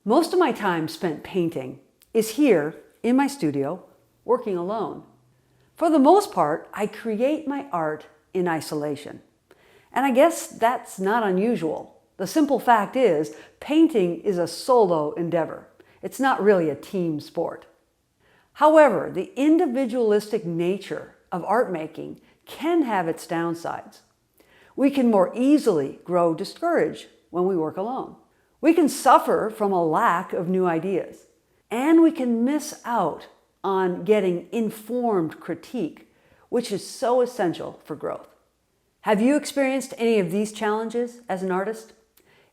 Most of my time spent painting is here in my studio, working alone. For the most part, I create my art in isolation. And I guess that's not unusual. The simple fact is, painting is a solo endeavor. It's not really a team sport. However, the individualistic nature of art making can have its downsides. We can more easily grow discouraged when we work alone. We can suffer from a lack of new ideas. And we can miss out on getting informed critique, which is so essential for growth. Have you experienced any of these challenges as an artist?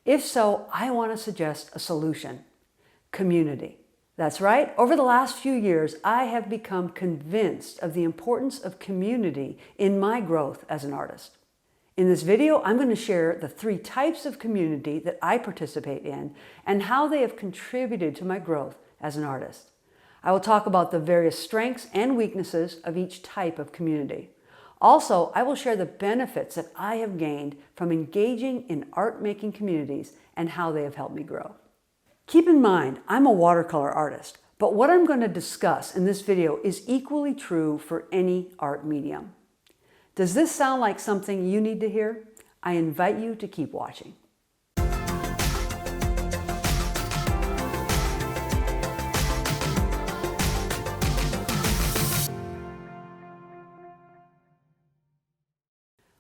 If so, I want to suggest a solution: community. That's right. Over the last few years, I have become convinced of the importance of community in my growth as an artist. In this video, I'm going to share the 3 types of community that I participate in and how they have contributed to my growth as an artist. I will talk about the various strengths and weaknesses of each type of community. Also, I will share the benefits that I have gained from engaging in art-making communities and how they have helped me grow. Keep in mind, I'm a watercolor artist, but what I'm going to discuss in this video is equally true for any art medium. Does this sound like something you need to hear? I invite you to keep watching.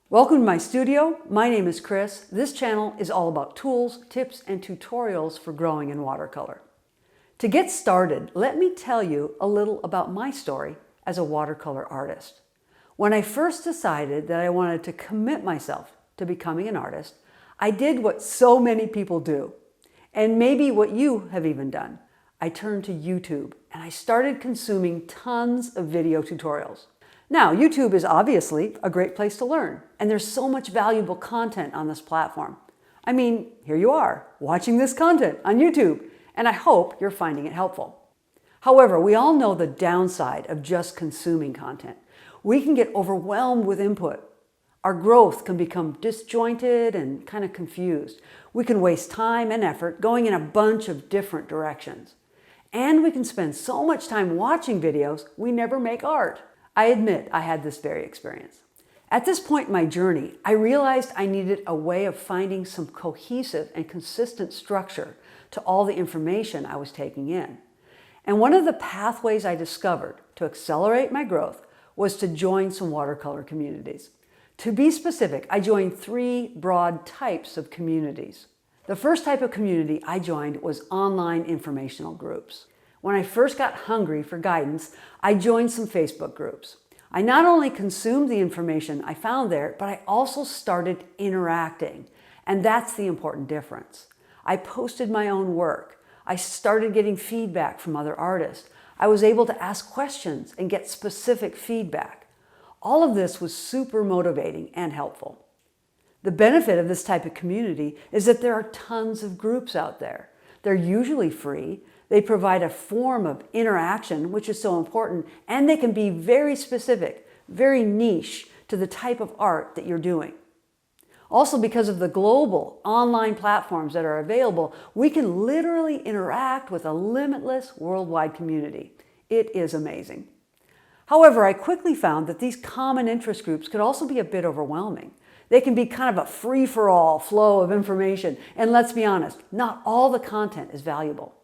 Welcome to my studio. My name is Kris. This channel is all about tools, tips, and tutorials for growing in watercolor. To get started, let me tell you a little about my story as a watercolor artist. When I first decided that I wanted to commit myself to becoming an artist, I did what so many people do, and maybe what you have even done. I turned to YouTube and I started consuming tons of video tutorials. Now, YouTube is obviously a great place to learn, and there's so much valuable content on this platform. I mean, here you are, watching this content on YouTube, and I hope you're finding it helpful. However, we all know the downside of just consuming content. We can get overwhelmed with input. Our growth can become disjointed and kind of confused. We can waste time and effort going in a bunch of different directions. And we can spend so much time watching videos, we never make art. I admit I had this very experience. At this point in my journey, I realized I needed a way of finding some cohesive and consistent structure to all the information I was taking in. And one of the pathways I discovered to accelerate my growth was to join some watercolor communities. To be specific, I joined 3 broad types of communities. The first type of community I joined was online informational groups. When I first got hungry for guidance, I joined some Facebook groups. I not only consumed the information I found there, but I also started interacting. And that's the important difference. I posted my own work. I started getting feedback from other artists. I was able to ask questions and get specific feedback. All of this was super motivating and helpful. The benefit of this type of community is that there are tons of groups out there. They're usually free. They provide a form of interaction, which is so important, and they can be very specific, very niche to the type of art that you're doing. Also, because of the global online platforms that are available, we can literally interact with a limitless worldwide community. It is amazing. However, I quickly found that these common interest groups could also be a bit overwhelming. They can be kind of a free-for-all flow of information, and let's be honest, not all the content is valuable.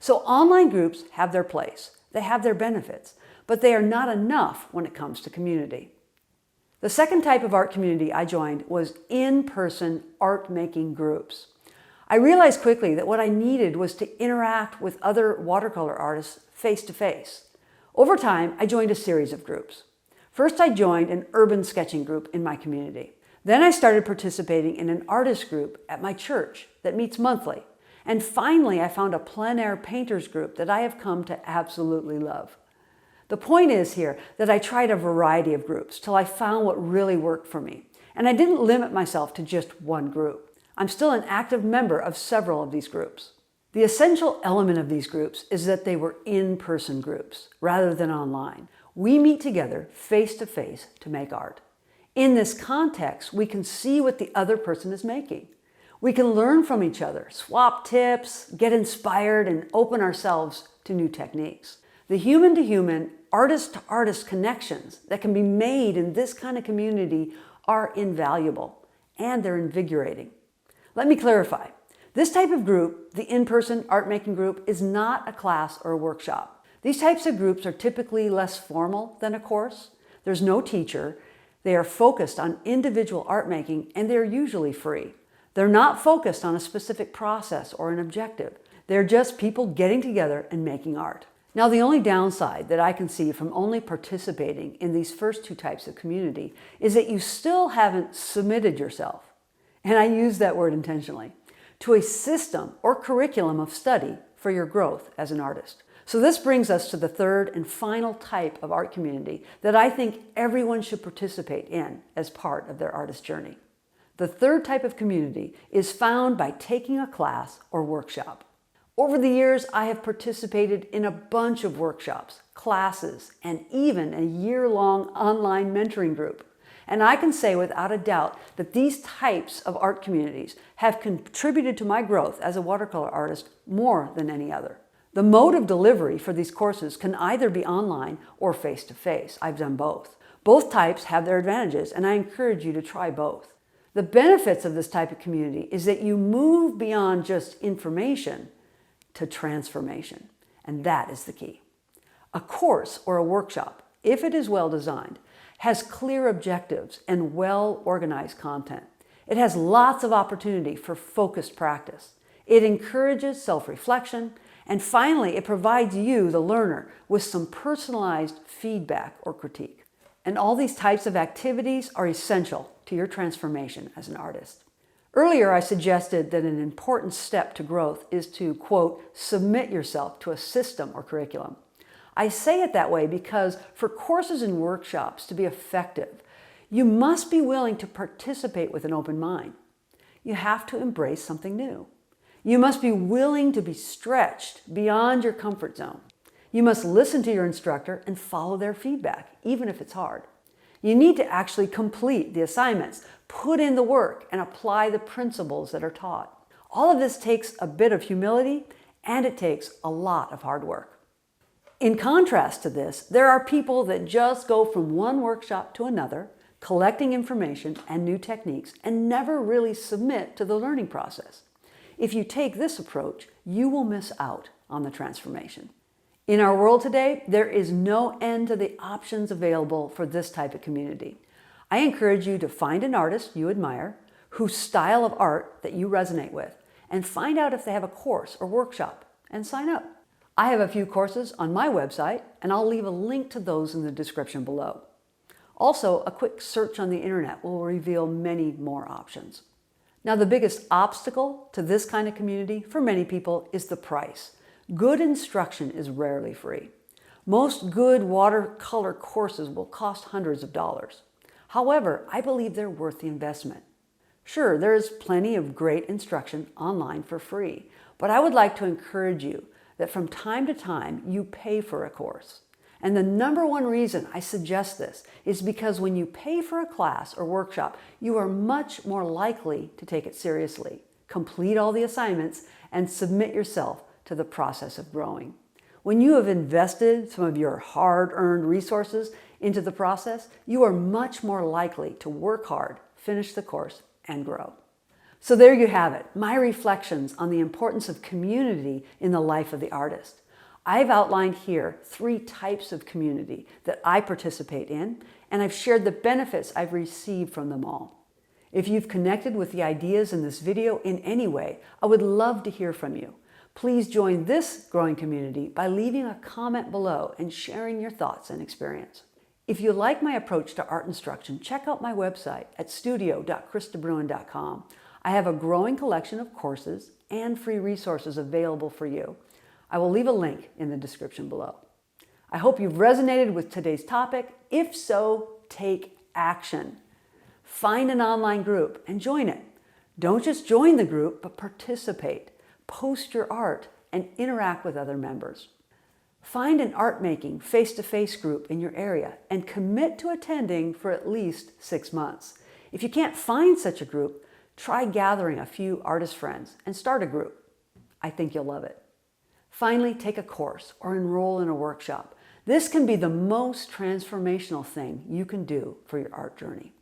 So online groups have their place, they have their benefits, but they are not enough when it comes to community. The second type of art community I joined was in-person art-making groups. I realized quickly that what I needed was to interact with other watercolor artists face-to-face. Over time, I joined a series of groups. First, I joined an urban sketching group in my community. Then I started participating in an artist group at my church that meets monthly. And finally, I found a plein air painters group that I have come to absolutely love. The point is here that I tried a variety of groups till I found what really worked for me. And I didn't limit myself to just one group. I'm still an active member of several of these groups. The essential element of these groups is that they were in-person groups rather than online. We meet together face-to-face to make art. In this context, we can see what the other person is making. We can learn from each other, swap tips, get inspired, and open ourselves to new techniques. The human-to-human, artist-to-artist connections that can be made in this kind of community are invaluable, and they're invigorating. Let me clarify. This type of group, the in-person art making group, is not a class or a workshop. These types of groups are typically less formal than a course. There's no teacher. They are focused on individual art making, and they're usually free. They're not focused on a specific process or an objective. They're just people getting together and making art. Now, the only downside that I can see from only participating in these first two types of community is that you still haven't submitted yourself, and I use that word intentionally, to a system or curriculum of study for your growth as an artist. So this brings us to the third and final type of art community that I think everyone should participate in as part of their artist journey. The third type of community is found by taking a class or workshop. Over the years, I have participated in a bunch of workshops, classes, and even a year-long online mentoring group. And I can say without a doubt that these types of art communities have contributed to my growth as a watercolor artist more than any other. The mode of delivery for these courses can either be online or face-to-face. I've done both. Both types have their advantages, and I encourage you to try both. The benefits of this type of community is that you move beyond just information to transformation, and that is the key. A course or a workshop, if it is well designed, has clear objectives and well-organized content. It has lots of opportunity for focused practice. It encourages self-reflection, and finally, it provides you, the learner, with some personalized feedback or critique. And all these types of activities are essential to your transformation as an artist. Earlier, I suggested that an important step to growth is to, quote, submit yourself to a system or curriculum. I say it that way because for courses and workshops to be effective, you must be willing to participate with an open mind. You have to embrace something new. You must be willing to be stretched beyond your comfort zone. You must listen to your instructor and follow their feedback, even if it's hard. You need to actually complete the assignments, put in the work, and apply the principles that are taught. All of this takes a bit of humility, and it takes a lot of hard work. In contrast to this, there are people that just go from one workshop to another, collecting information and new techniques, and never really submit to the learning process. If you take this approach, you will miss out on the transformation. In our world today, there is no end to the options available for this type of community. I encourage you to find an artist you admire, whose style of art that you resonate with, and find out if they have a course or workshop, and sign up. I have a few courses on my website, and I'll leave a link to those in the description below. Also, a quick search on the internet will reveal many more options. Now, the biggest obstacle to this kind of community for many people is the price. Good instruction is rarely free. Most good watercolor courses will cost hundreds of dollars. However, I believe they're worth the investment. Sure, there is plenty of great instruction online for free, but I would like to encourage you that from time to time you pay for a course. And the number one reason I suggest this is because when you pay for a class or workshop, you are much more likely to take it seriously, complete all the assignments, and submit yourself to the process of growing. When you have invested some of your hard-earned resources into the process, you are much more likely to work hard, finish the course, and grow. So there you have it, my reflections on the importance of community in the life of the artist. I've outlined here 3 types of community that I participate in, and I've shared the benefits I've received from them all. If you've connected with the ideas in this video in any way, I would love to hear from you. Please join this growing community by leaving a comment below and sharing your thoughts and experience. If you like my approach to art instruction, check out my website at studio.krisdebruine.com. I have a growing collection of courses and free resources available for you. I will leave a link in the description below. I hope you've resonated with today's topic. If so, take action. Find an online group and join it. Don't just join the group, but participate. Post your art and interact with other members. Find an art-making face-to-face group in your area and commit to attending for at least 6 months. If you can't find such a group, Try gathering a few artist friends and start a group. I think you'll love it. Finally, take a course or enroll in a workshop. This can be the most transformational thing you can do for your art journey.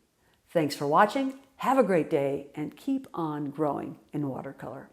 Thanks for watching. Have a great day and keep on growing in watercolor.